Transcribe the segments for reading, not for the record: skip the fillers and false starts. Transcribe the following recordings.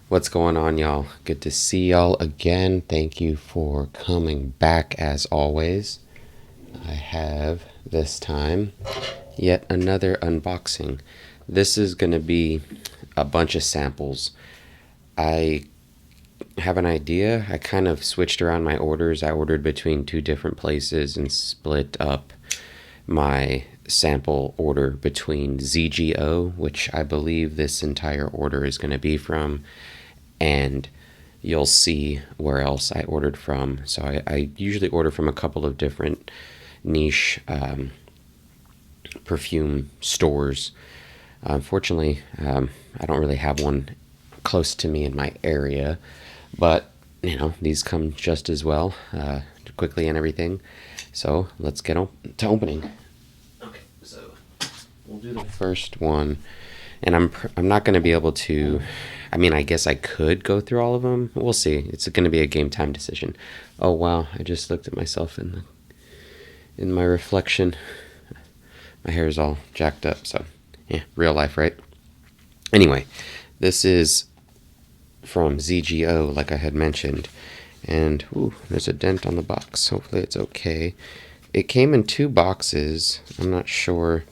What's going on, y'all? Good to see y'all again. Thank you for coming back as always. I have this time yet another unboxing. This is going to be a bunch of samples. I have an idea. I kind of switched around my orders. I ordered between two different places and split up my sample order between ZGO, which I believe this entire order is going to be from, and you'll see where else I ordered from. So I usually order from a couple of different niche perfume stores. Unfortunately, I don't really have one close to me in my area, but you know, these come just as well, quickly and everything. So let's get to opening. Okay, so we'll do the first one, and I'm not going to be able to. I mean, I guess I could go through all of them. We'll see. It's going to be a game time decision. Oh wow! I just looked at myself in my reflection. My hair is all jacked up. So yeah, real life, right? Anyway, this is from ZGO, like I had mentioned. And, ooh, there's a dent on the box. Hopefully it's okay. It came in two boxes. I'm not sure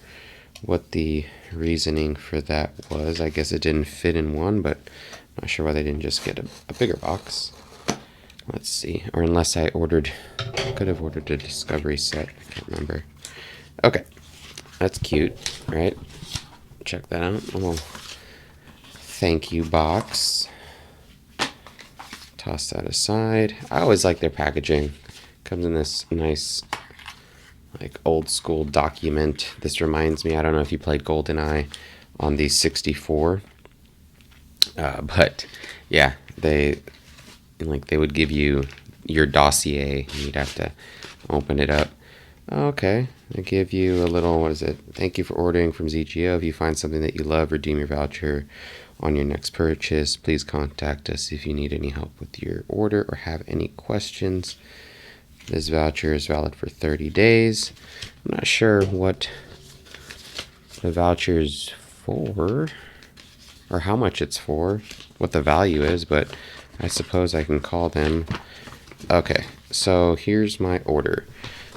what the reasoning for that was. I guess it didn't fit in one, but I'm not sure why they didn't just get a bigger box. Let's see. Or unless I could have ordered a Discovery Set. I can't remember. Okay. That's cute, right? Check that out. Oh, thank you box. Toss that aside. I always like their packaging. Comes in this nice, like, old school document. This reminds me, I don't know if you played GoldenEye on the 64. But yeah, they would give you your dossier and you'd have to open it up. Okay, they give you a little, what is it? Thank you for ordering from ZGO. If you find something that you love, redeem your voucher on your next purchase. Please contact us if you need any help with your order or have any questions. This voucher is valid for 30 days. I'm not sure what the voucher is for or how much it's for, what the value is, but I suppose I can call them. Okay, so here's my order.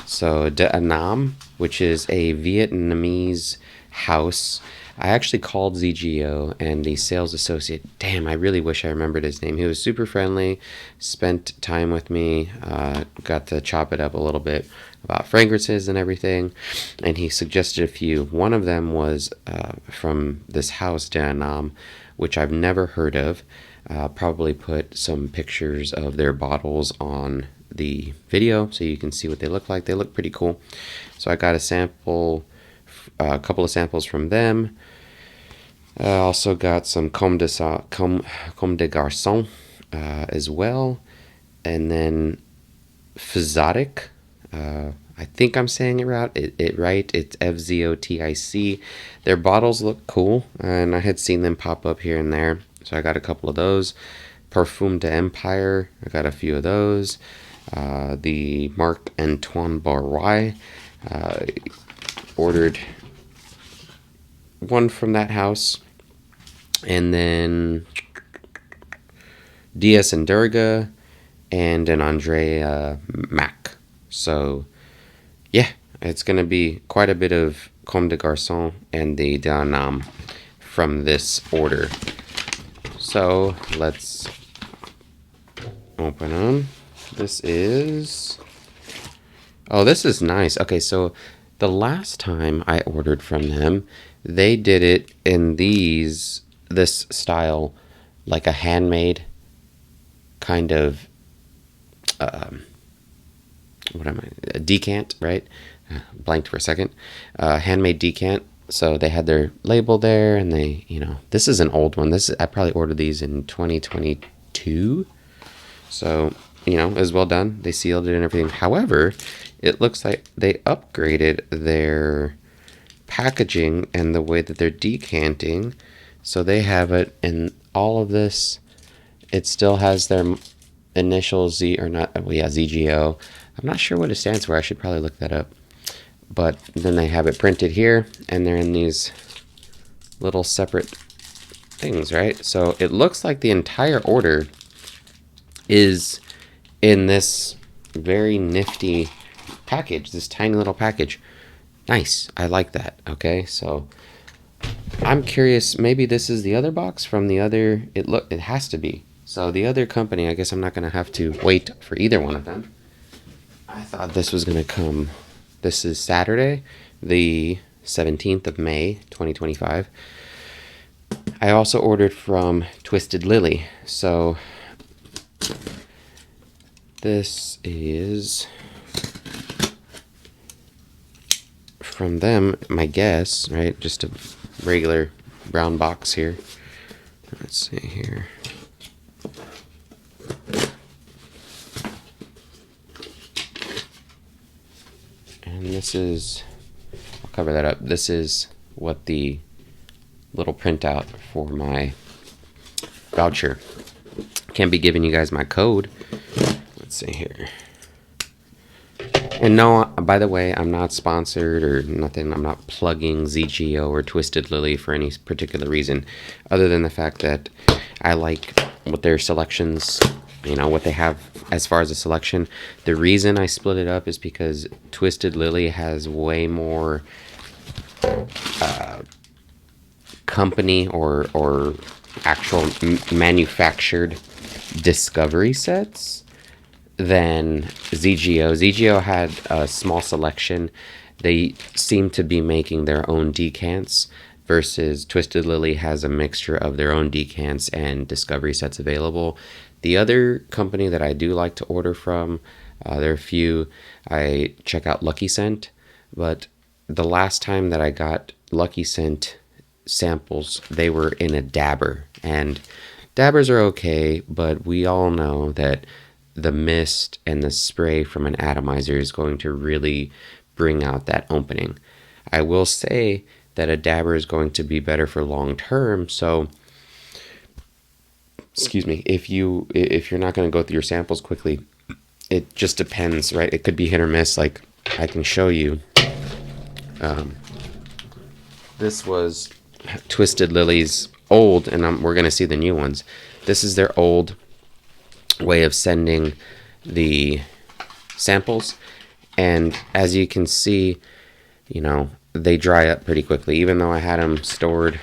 So Da Nam, which is a Vietnamese house. I actually called ZGO and the sales associate. Damn, I really wish I remembered his name. He was super friendly, spent time with me, got to chop it up a little bit about fragrances and everything, and he suggested a few. One of them was from this house, Da Nam, which I've never heard of. Probably put some pictures of their bottles on the video so you can see what they look like. They look pretty cool. So I got a couple of samples from them. Also got some Comme des Garcons as well, and then Fzotic. I think I'm saying it right. It's Fzotic. Their bottles look cool, and I had seen them pop up here and there, so I got a couple of those. Parfum de Empire. I got a few of those. The Marc Antoine Barrois. Ordered one from that house, and then DS and Durga, and an Andrea Maack. So yeah, it's gonna be quite a bit of Comme des Garçons and the Da Nam from this order. So let's open them. This is nice. Okay, so the last time I ordered from them, they did it in this style, like a handmade kind of, a decant, right? Blanked for a second. Handmade decant. So they had their label there, and they, this is an old one. I probably ordered these in 2022. So, it was well done. They sealed it and everything. However, it looks like they upgraded their packaging and the way that they're decanting. So they have it in all of this. It still has their initial ZGO. I'm not sure what it stands for. I should probably look that up. But then they have it printed here, and they're in these little separate things, right? So it looks like the entire order is in this very nifty package, this tiny little package. Nice. I like that. Okay, so I'm curious, maybe this is the other box from the other, it has to be. So the other company, I guess I'm not going to have to wait for either one of them. I thought this was going to come. This is Saturday, the 17th of May, 2025. I also ordered from Twisted Lily. So this is from them, my guess, right? Just a regular brown box here. Let's see here. And this is, I'll cover that up. This is what the little printout for my voucher. Can't be giving you guys my code. Let's see here. And no, by the way, I'm not sponsored or nothing. I'm not plugging ZGO or Twisted Lily for any particular reason, other than the fact that I like what their selections, you know, what they have as far as a selection. The reason I split it up is because Twisted Lily has way more company or actual manufactured discovery sets than ZGO. ZGO had a small selection. They seem to be making their own decants, versus Twisted Lily has a mixture of their own decants and discovery sets available. The other company that I do like to order from, there are a few. I check out Lucky Scent, but the last time that I got Lucky Scent samples, they were in a dabber, and dabbers are okay, but we all know that the mist and the spray from an atomizer is going to really bring out that opening. I will say that a dabber is going to be better for long term, so excuse me, if you're not going to go through your samples quickly, it just depends, right? It could be hit or miss. Like I can show you, this was Twisted Lily's old, and we're going to see the new ones. This is their old way of sending the samples, and as you can see, you know, they dry up pretty quickly, even though I had them stored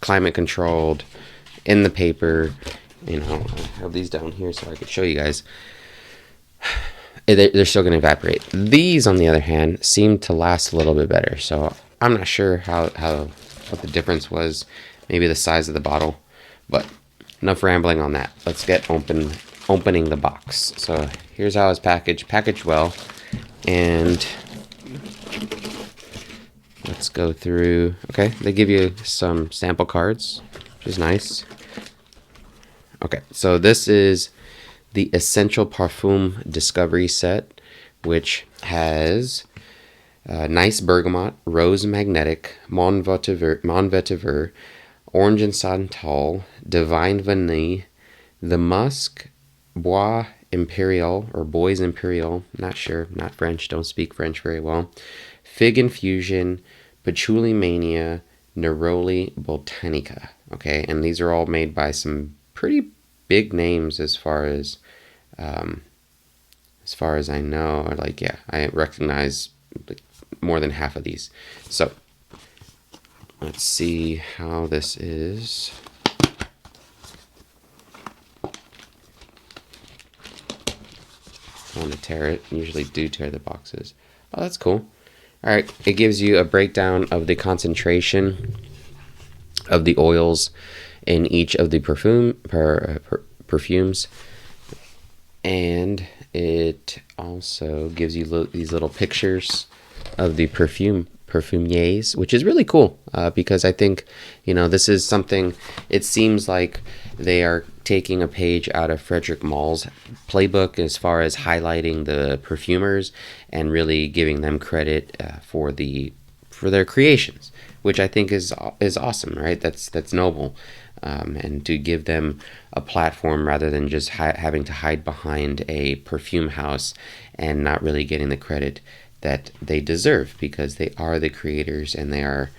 climate controlled in the paper. You know, I have these down here so I could show you guys. They're still going to evaporate. These, on the other hand, seem to last a little bit better, so I'm not sure what the difference was. Maybe the size of the bottle, but enough rambling on that. Let's get opening the box. So here's how it's packaged well, and let's go through. Okay, they give you some sample cards, which is nice. Okay, so this is the Essential Parfum Discovery Set, which has nice bergamot, rose magnetic, Mon Vetiver, orange and santal, divine vanille, the musk, bois imperial or bois imperial, not sure, not French, don't speak French very well, fig infusion, patchouli mania, neroli botanica. Okay, and these are all made by some pretty big names as far as I know. Like, yeah, I recognize more than half of these. So let's see how this is. I want to tear it. I usually do tear the boxes. Oh, that's cool. All right, it gives you a breakdown of the concentration of the oils in each of the perfumes, and it also gives you these little pictures of the perfumiers, which is really cool, because I think, you know, this is something, it seems like they are taking a page out of Frederick Mall's playbook as far as highlighting the perfumers and really giving them credit for their creations, which I think is awesome, right? That's noble, and to give them a platform rather than just having to hide behind a perfume house and not really getting the credit that they deserve, because they are the creators and they are,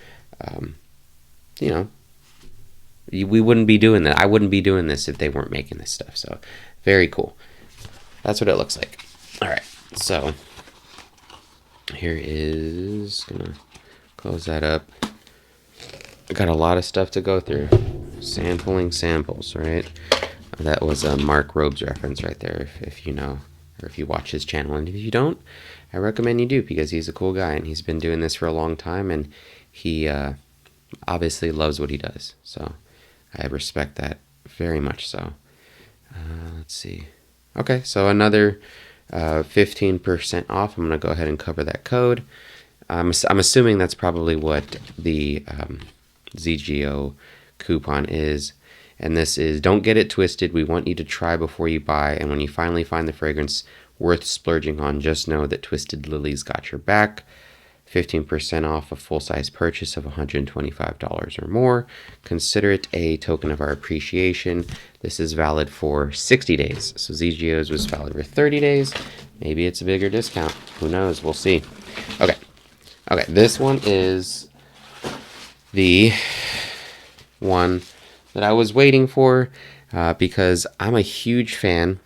you know, We wouldn't be doing that. I wouldn't be doing this if they weren't making this stuff. So very cool. That's what it looks like. All right, so here is, gonna close that up. I got a lot of stuff to go through. Sampling samples, right? That was a Marc Robes reference right there, if you know, or if you watch his channel. And if you don't, I recommend you do, because he's a cool guy and he's been doing this for a long time, and he obviously loves what he does. So I respect that very much so. Let's see. Okay, so another 15% off. I'm going to go ahead and cover that code. I'm assuming that's probably what the ZGO coupon is. And this is, don't get it twisted. We want you to try before you buy. And when you finally find the fragrance worth splurging on, just know that Twisted Lily's got your back. 15% off a full-size purchase of $125 or more. Consider it a token of our appreciation. This is valid for 60 days. So ZGO's was valid for 30 days. Maybe it's a bigger discount. Who knows? We'll see. Okay. Okay, this one is the one that I was waiting for because I'm a huge fan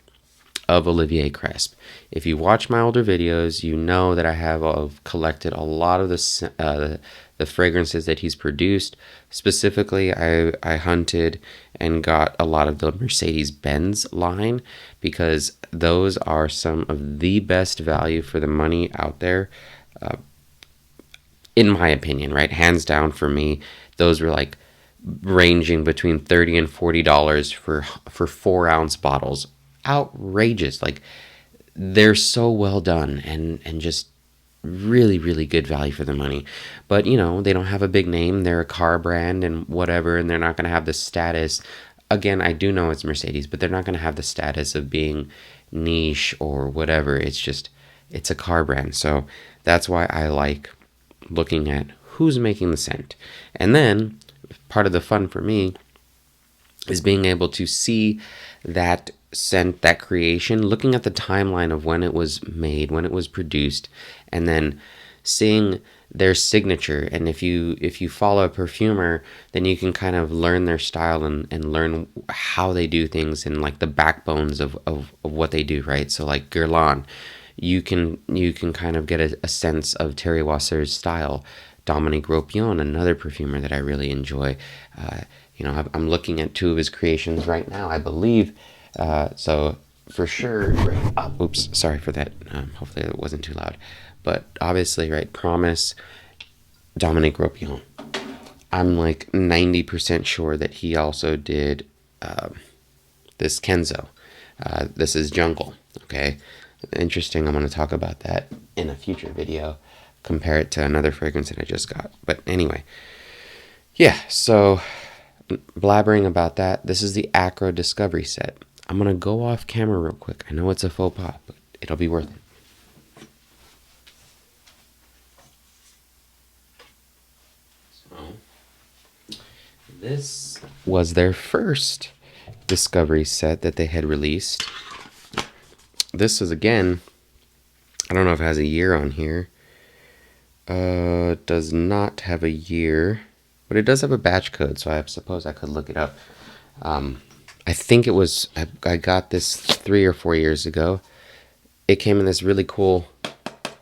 of Olivier Cresp. If you watch my older videos, you know that I have collected a lot of the fragrances that he's produced. Specifically, I hunted and got a lot of the Mercedes-Benz line, because those are some of the best value for the money out there, in my opinion, right? Hands down for me, those were like ranging between $30 and $40 for 4-ounce bottles. Outrageous. Like, they're so well done and just really, really good value for the money. But, you know, they don't have a big name. They're a car brand and whatever, and they're not going to have the status. Again, I do know it's Mercedes, but they're not going to have the status of being niche or whatever. It's just, it's a car brand. So that's why I like looking at who's making the scent. And then part of the fun for me is being able to see that scent, that creation, looking at the timeline of when it was made, when it was produced, and then seeing their signature. And if you follow a perfumer, then you can kind of learn their style and learn how they do things and like the backbones of what they do, right? So like Guerlain, you can kind of get a sense of Thierry Wasser's style. Dominique Ropion, another perfumer that I really enjoy. You know, I'm looking at 2 of his creations right now, I believe. So for sure, right, oops, sorry for that. Hopefully it wasn't too loud. But obviously, right, Promise, Dominique Ropion. I'm like 90% sure that he also did this Kenzo. This is Jungle, okay? Interesting, I'm going to talk about that in a future video. Compare it to another fragrance that I just got. But anyway, yeah, so blabbering about that, this is the Akro Discovery Set. I'm going to go off camera real quick. I know it's a faux pas, but it'll be worth it. So, this was their first Discovery Set that they had released. This is, again, I don't know if it has a year on here. It does not have a year, but it does have a batch code, so I suppose I could look it up. I think it was, I got this 3 or 4 years ago. It came in this really cool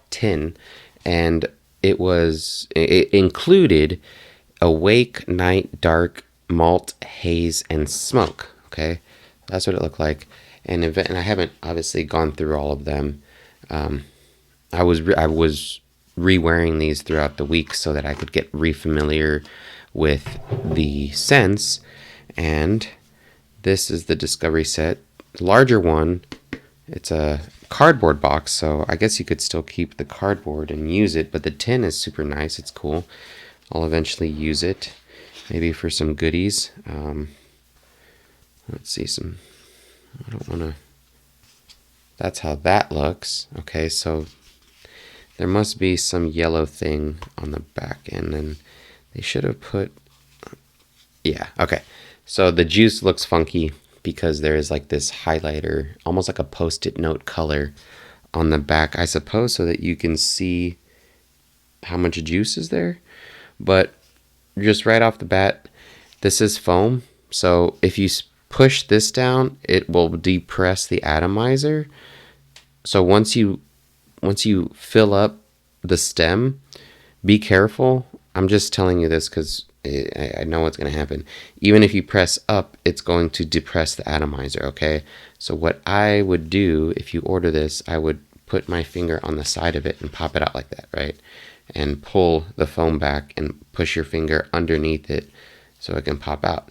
tin, and it included Awake, Night, Dark, Malt, Haze, and Smoke. Okay, that's what it looked like. And I haven't obviously gone through all of them. I was re-wearing these throughout the week so that I could get re-familiar with the scents. And this is the Discovery Set, the larger one. It's a cardboard box, so I guess you could still keep the cardboard and use it, but the tin is super nice. It's cool. I'll eventually use it, maybe for some goodies. Let's see, I don't want to, that's how that looks. Okay, so there must be some yellow thing on the back end, and they should have put, yeah, okay. So the juice looks funky because there is like this highlighter, almost like a post-it note color on the back, I suppose, so that you can see how much juice is there. But just right off the bat, this is foam, So if you push this down, it will depress the atomizer. So once you fill up the stem, be careful. I'm just telling you this because I know what's going to happen. Even if you press up, it's going to depress the atomizer, okay? So what I would do if you order this, I would put my finger on the side of it and pop it out like that, right? And pull the foam back and push your finger underneath it so it can pop out.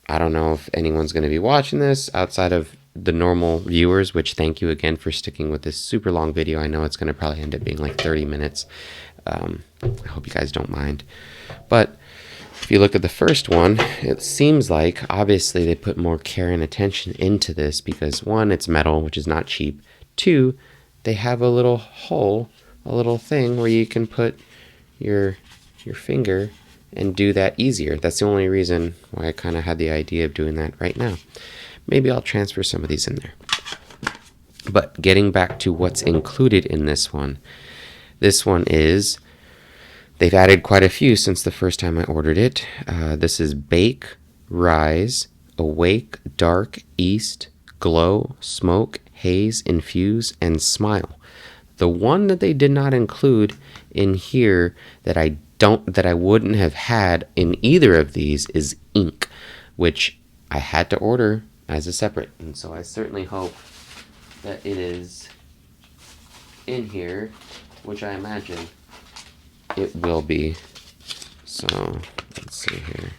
I don't know if anyone's going to be watching this outside of the normal viewers, which thank you again for sticking with this super long video. I know it's going to probably end up being like 30 minutes. I hope you guys don't mind. But if you look at the first one, it seems like obviously they put more care and attention into this because one, it's metal, which is not cheap. Two, they have a little hole, a little thing where you can put your finger and do that easier. That's the only reason why I kind of had the idea of doing that right now. Maybe I'll transfer some of these in there. But getting back to what's included in this one is, they've added quite a few since the first time I ordered it. This is Bake, Rise, Awake, Dark, East, Glow, Smoke, Haze, Infuse, and Smile. The one that they did not include in here that I wouldn't have had in either of these is Ink, which I had to order as a separate. And so I certainly hope that it is in here, which I imagine it will be. So let's see here.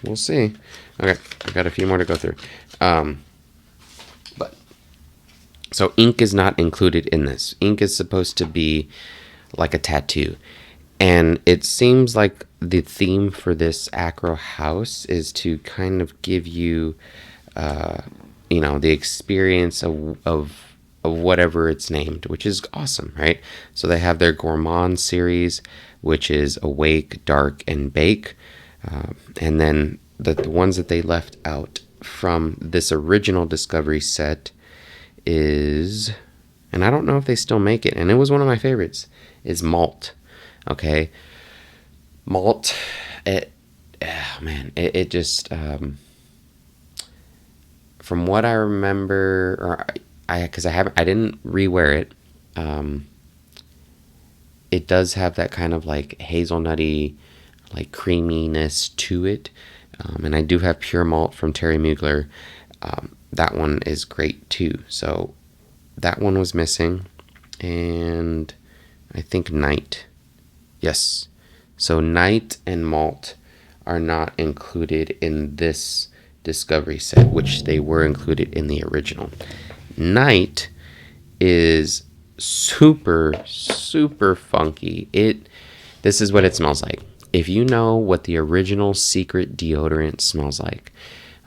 We'll see. Okay, I've got a few more to go through. But so ink is not included in this. Ink is supposed to be like a tattoo. And it seems like the theme for this Akro house is to kind of give you, the experience of whatever it's named, which is awesome, right? So they have their Gourmand series, which is Awake, Dark, and Bake. And then the ones that they left out from this original Discovery set is, and I don't know if they still make it, and it was one of my favorites, is Malt. Okay, Malt, it just, from what I remember, or I didn't rewear it, it does have that kind of like hazelnutty, like creaminess to it, and I do have Pure Malt from Terry Mugler. That one is great too. So that one was missing, and I think Night. Yes. So Night and Malt are not included in this Discovery set, which they were included in the original. Night is super, super funky. This is what it smells like. If you know what the original Secret deodorant smells like,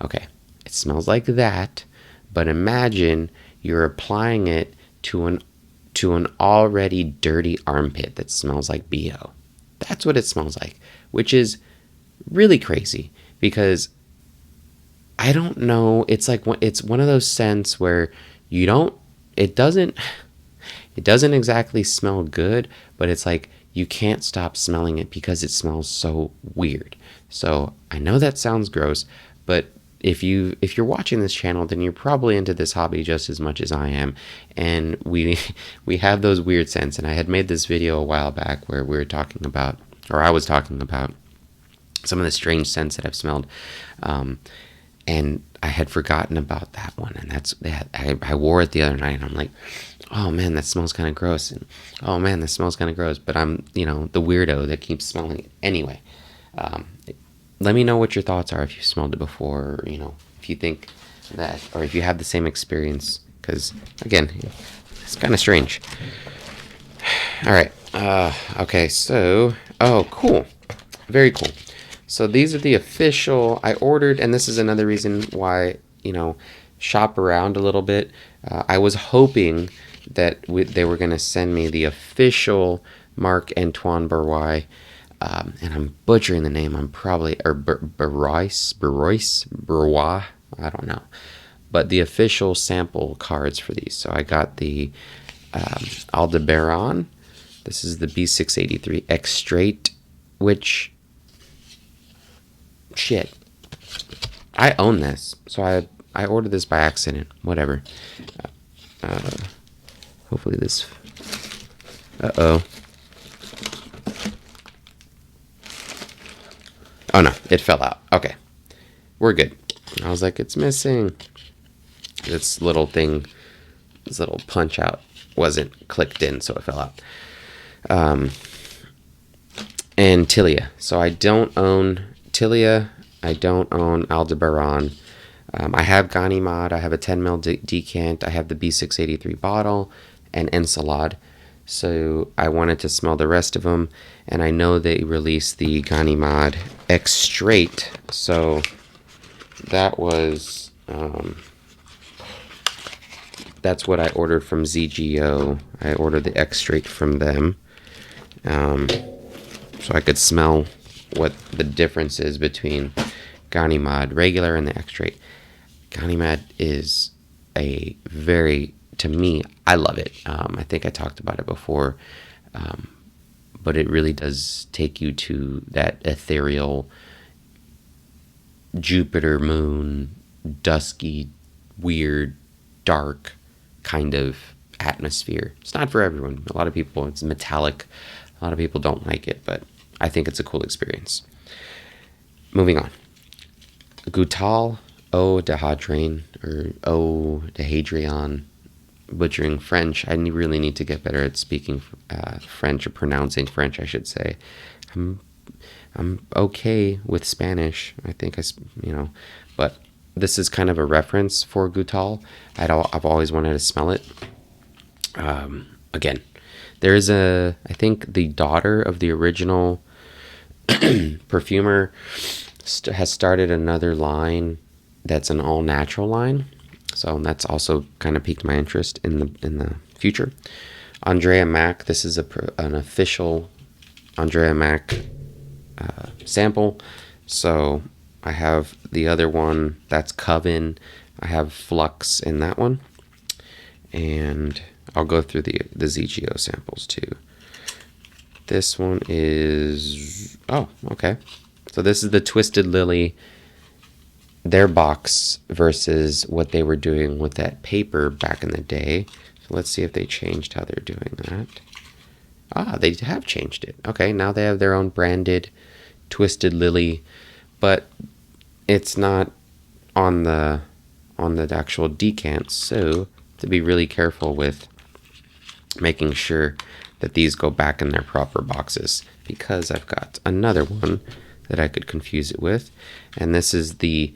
okay, it smells like that, but imagine you're applying it to an already dirty armpit that smells like BO. That's what it smells like, which is really crazy because I don't know. It's like it's one of those scents where it doesn't exactly smell good, but it's like you can't stop smelling it because it smells so weird. So I know that sounds gross, but if you're watching this channel, then you're probably into this hobby just as much as I am. And we have those weird scents. And I had made this video a while back where I was talking about some of the strange scents that I've smelled. And I had forgotten about that one. And I wore it the other night and I'm like, oh man, that smells kind of gross. And oh man, that smells kind of gross. But I'm, the weirdo that keeps smelling it. Anyway, let me know what your thoughts are if you smelled it before, or, if you think that, or if you have the same experience, because again, it's kind of strange. All right. Okay. So, cool. Very cool. So these are the official, I ordered, and this is another reason why, shop around a little bit. I was hoping that they were going to send me the official Marc Antoine Barrois, and I'm butchering the name. I'm probably, or Barrois, I don't know. But the official sample cards for these. So I got the Aldebaran. This is the B683 Extrait which, shit, I own this, so I ordered this by accident. Whatever. Hopefully this. Uh-oh. Oh no, it fell out. Okay, we're good. I was like, it's missing. This little thing, this little punch out wasn't clicked in, so it fell out. And Tilia. So I don't own Tilia. I don't own Aldebaran. I have Ganimard. I have a 10 ml decant. I have the B683 bottle and Ensalade. So I wanted to smell the rest of them. And I know they released the Ganimard X Straight. So that was... that's what I ordered from ZGO. I ordered the X Straight from them. So I could smell what the difference is between Ganimard regular and the X Straight. Ganimard is a very, to me, I love it. I think I talked about it before, but it really does take you to that ethereal Jupiter, moon, dusky, weird, dark kind of atmosphere. It's not for everyone. A lot of people, it's metallic. A lot of people don't like it, but I think it's a cool experience. Moving on. Goutal Eau de Hadrian, or Eau de Hadrian, butchering French. I really need to get better at speaking French, or pronouncing French, I should say. I'm okay with Spanish. I think but this is kind of a reference for Goutal. I've always wanted to smell it. Again, there's I think the daughter of the original perfumer has started another line that's an all natural line. So that's also kind of piqued my interest in the future. Andrea Maack. This is an official Andrea Maack sample. So I have the other one that's Coven. I have Flux in that one, and I'll go through the ZGO samples too. This one is okay. So this is the Twisted Lily, their box versus what they were doing with that paper back in the day. So let's see if they changed how they're doing that. They have changed it. Okay, now they have their own branded Twisted Lily, but it's not on the actual decant. So to be really careful with making sure that these go back in their proper boxes, because I've got another one that I could confuse it with, and this is the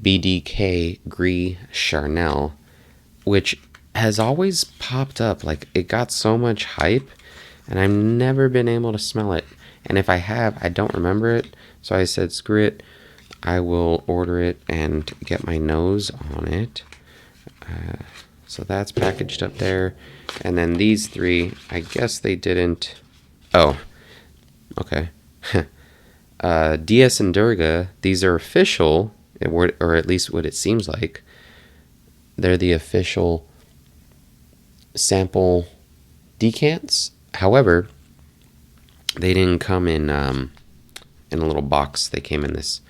BDK Gris Charnel, which has always popped up. Like, it got so much hype, and I've never been able to smell it. And if I have, I don't remember it. So I said, screw it, I will order it and get my nose on it. So that's packaged up there. And then these three, I guess they didn't... Oh, okay. DS and Durga, these are official, or at least what it seems like. They're the official sample decants. However, they didn't come in a little box. They came in this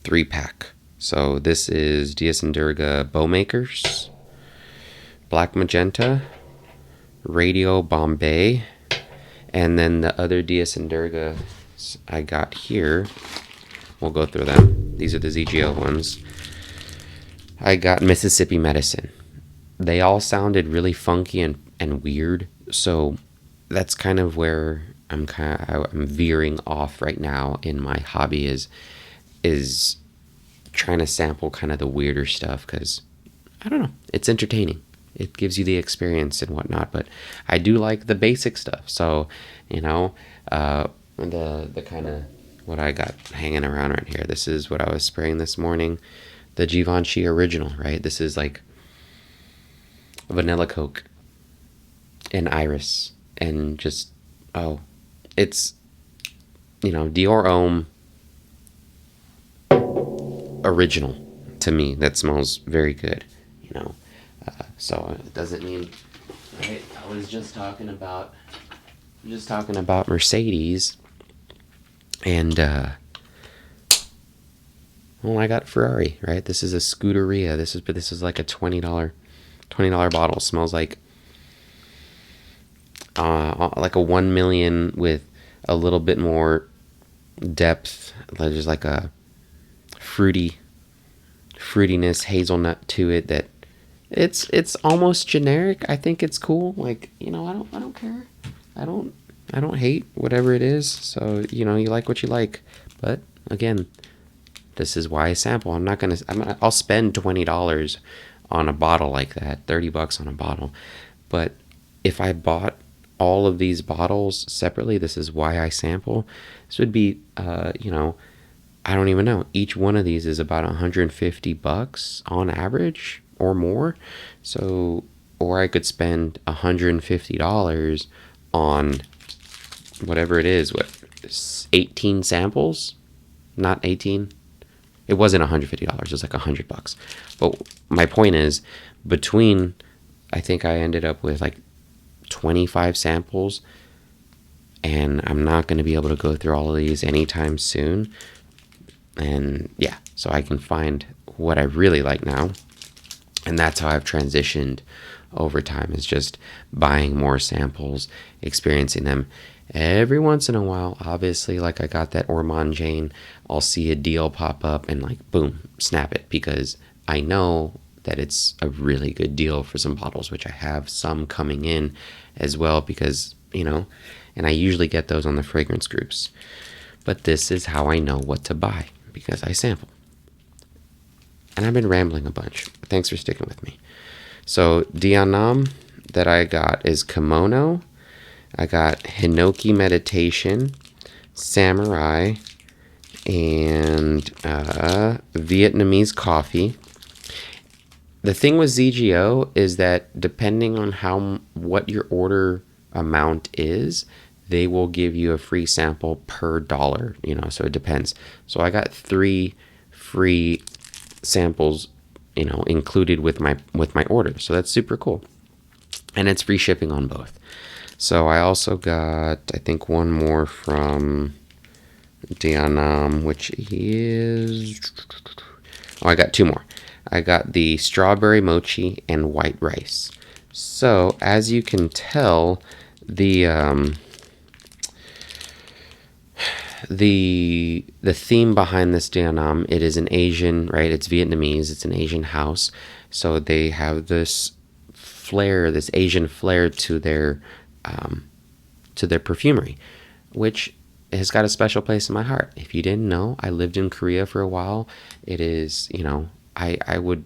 3-pack. So this is DS and Durga Bowmakers, Black Magenta, Radio Bombay, and then the other DS and Durga I got here. We'll go through them. These are the ZGO ones. I got Mississippi Medicine. They all sounded really funky and weird, so that's kind of where I'm veering off right now in my hobby, is trying to sample kind of the weirder stuff, because I don't know, it's entertaining. It gives you the experience and whatnot, but I do like the basic stuff. So, the kind of what I got hanging around right here. This is what I was spraying this morning. The Givenchy original, right? This is like vanilla Coke and iris, and just, it's, Dior Homme original to me. That smells very good, so it doesn't mean, right? I was just talking about Mercedes, And well, I got Ferrari, right? This is a Scuderia. This is like a $20 bottle. Smells like a 1 million with a little bit more depth. There's like a fruitiness, hazelnut to it that it's almost generic. I think it's cool. Like, I don't care. I don't hate whatever it is. So, you like what you like. But again, this is why I sample. I'll spend $20 on a bottle like that, $30 on a bottle. But if I bought all of these bottles separately, this is why I sample. This would be, I don't even know. Each one of these is about $150 on average or more. So, or I could spend $150 on whatever it is, 18 samples? Not 18. It wasn't $150. It was like $100. But my point is, I think I ended up with like 25 samples, and I'm not going to be able to go through all of these anytime soon. And yeah, so I can find what I really like now. And that's how I've transitioned over time, is just buying more samples, experiencing them. Every once in a while, obviously, like I got that Ormond Jane, I'll see a deal pop up and like, boom, snap it, because I know that it's a really good deal for some bottles, which I have some coming in as well, because, and I usually get those on the fragrance groups. But this is how I know what to buy, because I sample. And I've been rambling a bunch. Thanks for sticking with me. So Dhyanam that I got is Kimono. I got Hinoki Meditation, Samurai, and Vietnamese Coffee. The thing with ZGO is that depending on what your order amount is, they will give you a free sample per dollar, so it depends. So I got 3 free samples, included with my order. So that's super cool. And it's free shipping on both. So I also got, I think, one more from Dhyanam, which is... Oh, I got 2 more. I got the strawberry mochi and white rice. So, as you can tell, the theme behind this Dhyanam, it is an Asian, right? It's Vietnamese. It's an Asian house. So they have this flair, this Asian flair to their perfumery, which has got a special place in my heart. If you didn't know, I lived in Korea for a while. It is, I would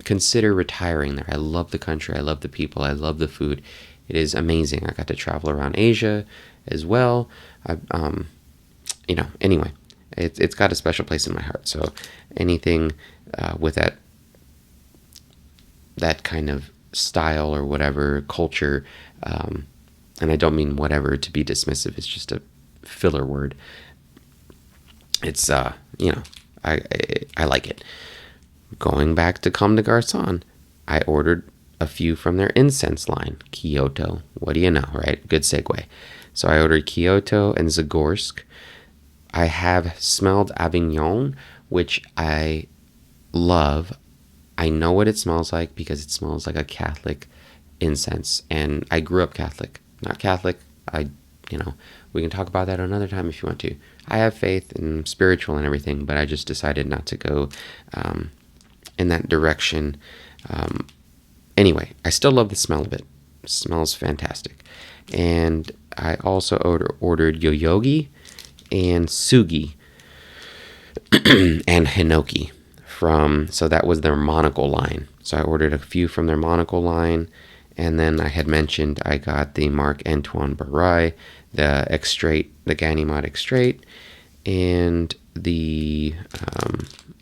consider retiring there. I love the country. I love the people. I love the food. It is amazing. I got to travel around Asia as well. Anyway, it's got a special place in my heart. So anything with that kind of style or whatever culture, and I don't mean whatever to be dismissive. It's just a filler word. It's I like it. Going back to Comme des Garcons, I ordered a few from their incense line, Kyoto. What do you know, right? Good segue. So I ordered Kyoto and Zogorsk. I have smelled Avignon, which I love. I know what it smells like because it smells like a Catholic incense, and I grew up Catholic. Not Catholic. We can talk about that another time if you want to. I have faith and spiritual and everything, but I just decided not to go in that direction. Anyway, I still love the smell of it. It smells fantastic. And I also ordered Yuyogi and Sugi and Hinoki so that was their monocle line. So I ordered a few from their monocle line, and then I had mentioned I got the Marc Antoine Barrois, the extrait, the Ganimard extrait, and the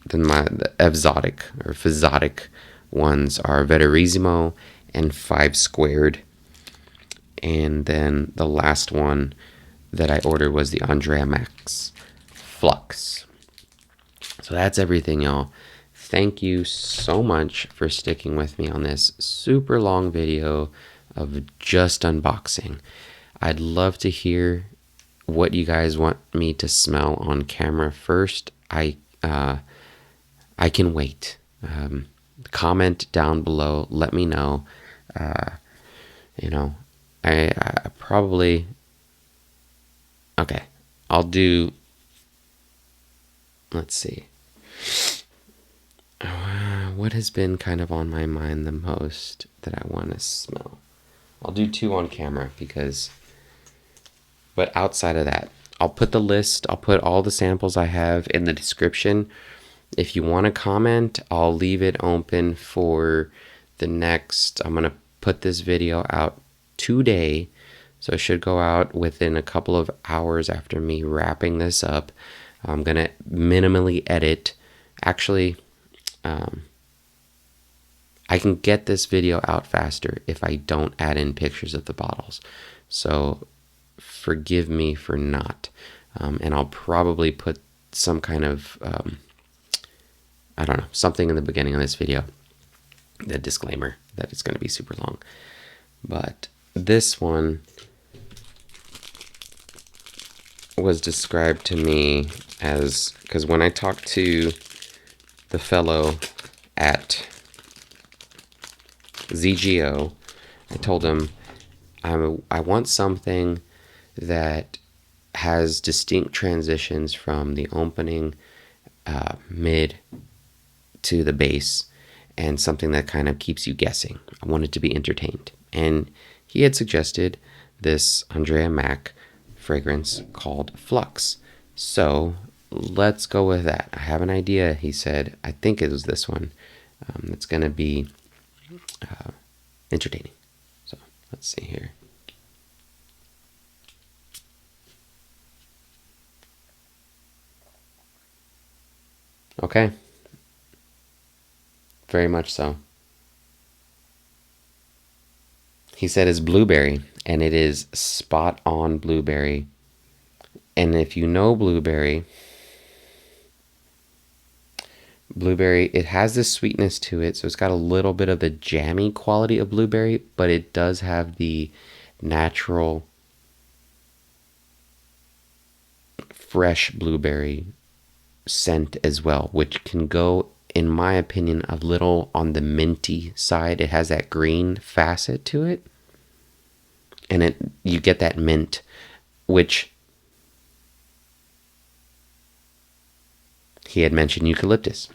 Fzotic or Fzotic ones are Vertiverissimo and 5 Squared. And then the last one that I ordered was the Andrea Maack's Flux. So that's everything, y'all. Thank you so much for sticking with me on this super long video of just unboxing. I'd love to hear what you guys want me to smell on camera first, I can wait. Comment down below. Let me know. You know, I probably... Okay, I'll do... Let's see. What has been kind of on my mind the most that I want to smell? I'll do 2 on camera because... But outside of that, I'll put the list, I'll put all the samples I have in the description. If you want to comment, I'll leave it open for the next... I'm going to put this video out today, so it should go out within a couple of hours after me wrapping this up. I'm going to minimally edit. Actually, I can get this video out faster if I don't add in pictures of the bottles. So forgive me for not. And I'll probably put some kind of, I don't know, something in the beginning of this video. The disclaimer that it's going to be super long. But this one was described to me as, because when I talked to the fellow at ZGO, I told him I want something that has distinct transitions from the opening, mid to the base, and something that kind of keeps you guessing. I wanted to be entertained. And he had suggested this Andrea Maack fragrance called Flux. So let's go with that. I have an idea, he said. I think it was this one. It's going to be entertaining. So let's see here. Okay. Very much so. He said it's blueberry, and it is spot on blueberry. And if you know blueberry, it has this sweetness to it, so it's got a little bit of the jammy quality of blueberry, but it does have the natural fresh blueberry scent as well, which can go, in my opinion, a little on the minty side. It has that green facet to it, and you get that mint, which he had mentioned eucalyptus,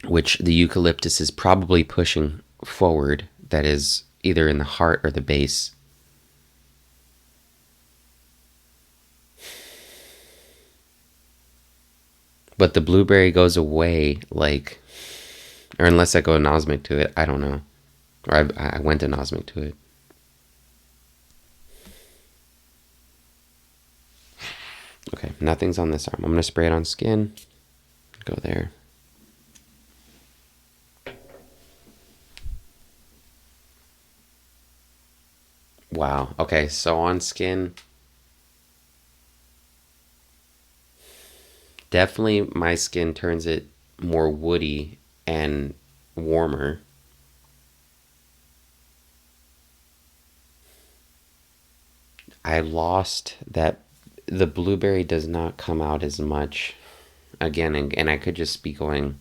which the eucalyptus is probably pushing forward. That is either in the heart or the base. But the blueberry goes away, like, or unless I go anosmic to it, I don't know. Or I went anosmic to it. Okay, nothing's on this arm. I'm going to spray it on skin. Go there. Wow. Okay, so on skin, definitely my skin turns it more woody and warmer. I lost that. The blueberry does not come out as much again, and I could just be going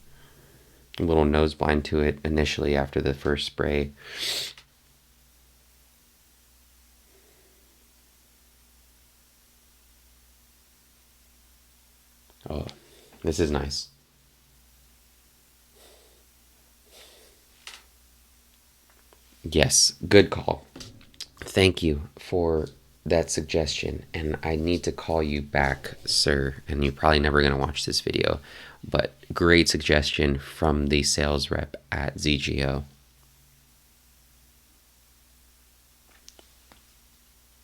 a little nose blind to it initially after the first spray. Oh, this is nice. Yes, good call. Thank you for that suggestion, and I need to call you back, sir, and you're probably never going to watch this video, but great suggestion from the sales rep at ZGO.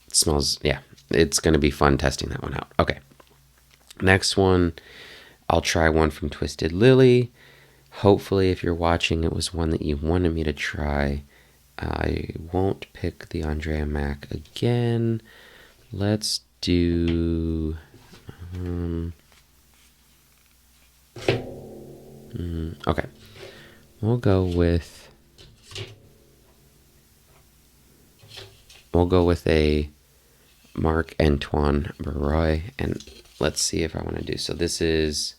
It smells, yeah, it's going to be fun testing that one out. Okay, next one, I'll try one from Twisted Lily. Hopefully, if you're watching, it was one that you wanted me to try. I won't pick the Andrea Maack again. Let's do... okay. We'll go with a Marc Antoine Barrois, and let's see if I want to do. So this is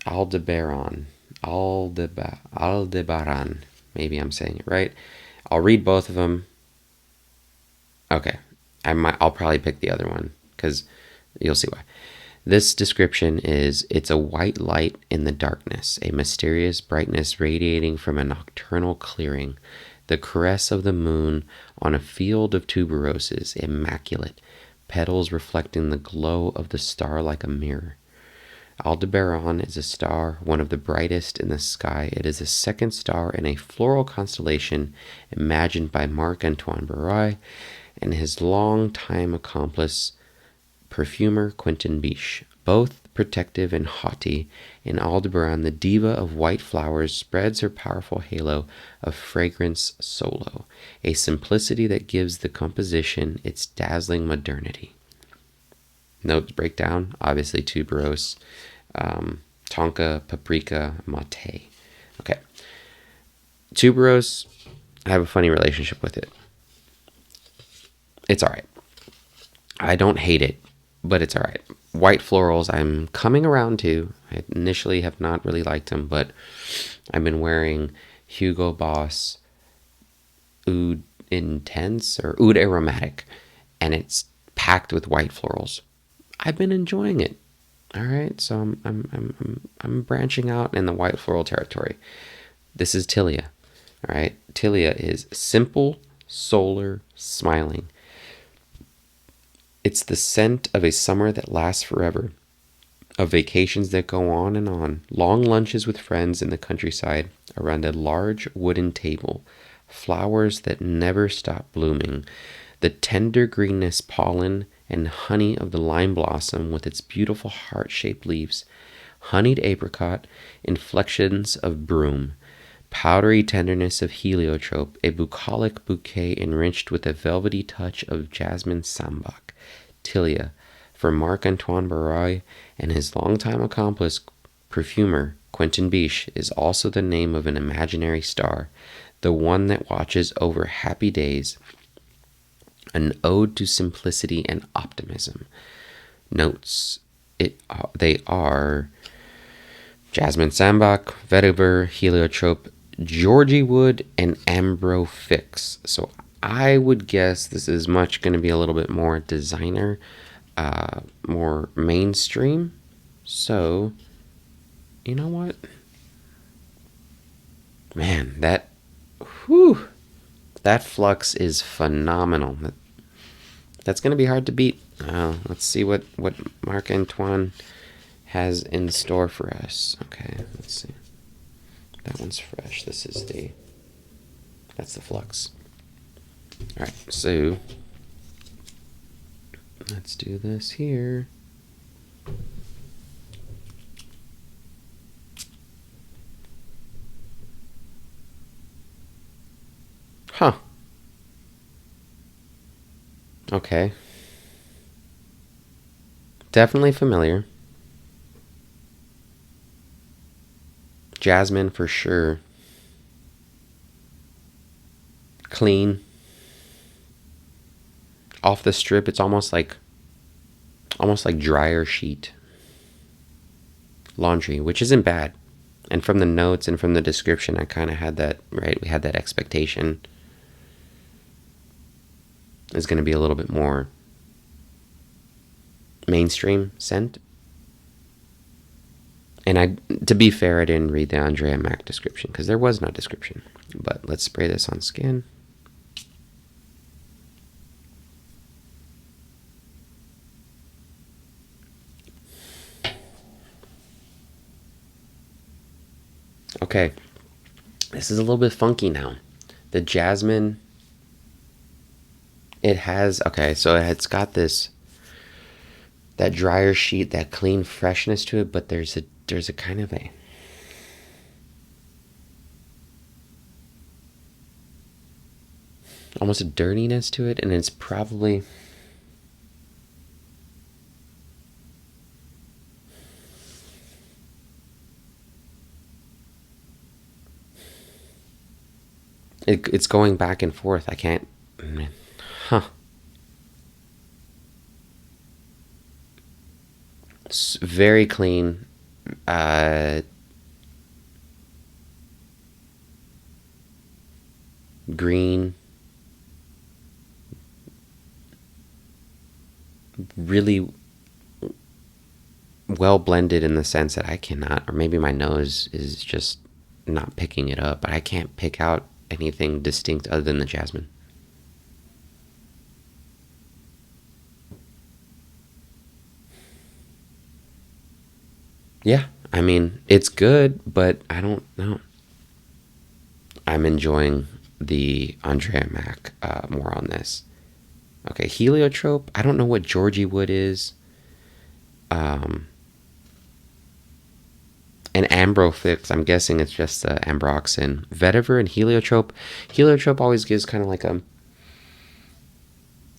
Aldebaran. Aldebaran. Maybe I'm saying it right. I'll read both of them. Okay. I'll probably pick the other one because you'll see why. This description is, it's a white light in the darkness, a mysterious brightness radiating from a nocturnal clearing, the caress of the moon on a field of tuberoses, immaculate, petals reflecting the glow of the star like a mirror. Aldebaran is a star, one of the brightest in the sky. It is the second star in a floral constellation imagined by Marc Antoine Barrois and his long-time accomplice, perfumer Quentin Biche. Both protective and haughty, in Aldebaran, the diva of white flowers spreads her powerful halo of fragrance solo, a simplicity that gives the composition its dazzling modernity. Notes breakdown, obviously tuberose, tonka, paprika, mate. Okay. Tuberose, I have a funny relationship with it. It's all right. I don't hate it, but it's all right. White florals, I'm coming around to. I initially have not really liked them, but I've been wearing Hugo Boss Oud Intense or Oud Aromatic, and it's packed with white florals. I've been enjoying it. All right, so I'm branching out in the white floral territory. This is Tilia. All right, Tilia is simple, solar, smiling. It's the scent of a summer that lasts forever, of vacations that go on, long lunches with friends in the countryside around a large wooden table, flowers that never stop blooming, the tender greenness, pollen, and honey of the lime blossom with its beautiful heart-shaped leaves, honeyed apricot, inflections of broom, powdery tenderness of heliotrope, a bucolic bouquet enriched with a velvety touch of jasmine sambac. Tilia, for Marc Antoine Barrois and his longtime accomplice, perfumer Quentin Biche, is also the name of an imaginary star, the one that watches over happy days, an ode to simplicity and optimism. Notes, they are jasmine sambac, vetiver, heliotrope, Georgie wood, and ambro fix. So I would guess this is much going to be a little bit more designer, more mainstream. So, you know what? Man, that Flux is phenomenal. That's going to be hard to beat. Let's see what Marc Antoine has in store for us. Okay, let's see. That one's fresh. That's the Flux. All right, so let's do this here. Huh. Okay. Definitely familiar. Jasmine for sure. Clean. Off the strip, it's almost like dryer sheet laundry, which isn't bad. And from the notes and from the description, I kind of had that, right? We had that expectation. It's going to be a little bit more mainstream scent. And to be fair, I didn't read the Andrea Maack description because there was no description. But let's spray this on skin. Okay, this is a little bit funky now. The jasmine, so it's got that dryer sheet, that clean freshness to it, but there's a kind of almost a dirtiness to it, and it's probably it's going back and forth. I can't Huh. It's very clean. Green. Really well blended in the sense that I cannot, or maybe my nose is just not picking it up, but I can't pick out anything distinct other than the jasmine. Yeah, I mean, it's good, but I don't know. I'm enjoying the Andrea Maack more on this. Okay, heliotrope. I don't know what Georgie wood is. Um, and ambrofix. I'm guessing it's just ambroxan. Vetiver and heliotrope. Heliotrope always gives kind of like a.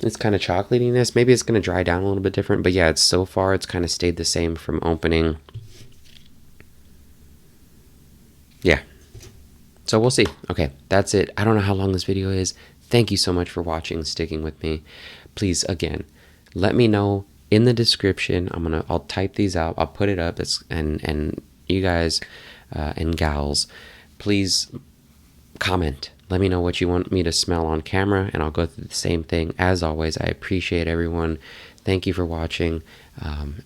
It's kind of chocolatiness. Maybe it's going to dry down a little bit different, but yeah, it's so far it's kind of stayed the same from opening. Yeah. So we'll see. Okay, that's it. I don't know how long this video is. Thank you so much for watching, sticking with me. Please, again, let me know in the description. I'll type these out. I'll put it up. And you guys and gals, please comment. Let me know what you want me to smell on camera, and I'll go through the same thing. As always, I appreciate everyone. Thank you for watching,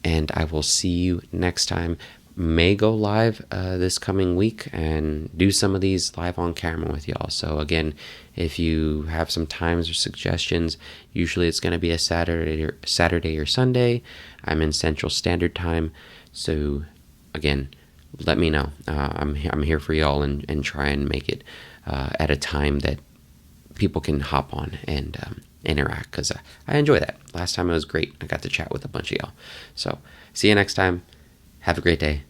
and I will see you next time. May go live this coming week and do some of these live on camera with y'all. So again, if you have some times or suggestions, usually it's going to be a Saturday or Sunday. I'm in Central Standard Time, so again, let me know. I'm here for y'all, and try and make it at a time that people can hop on and interact, because I enjoy that. Last time it was great. I got to chat with a bunch of y'all. So see you next time. Have a great day.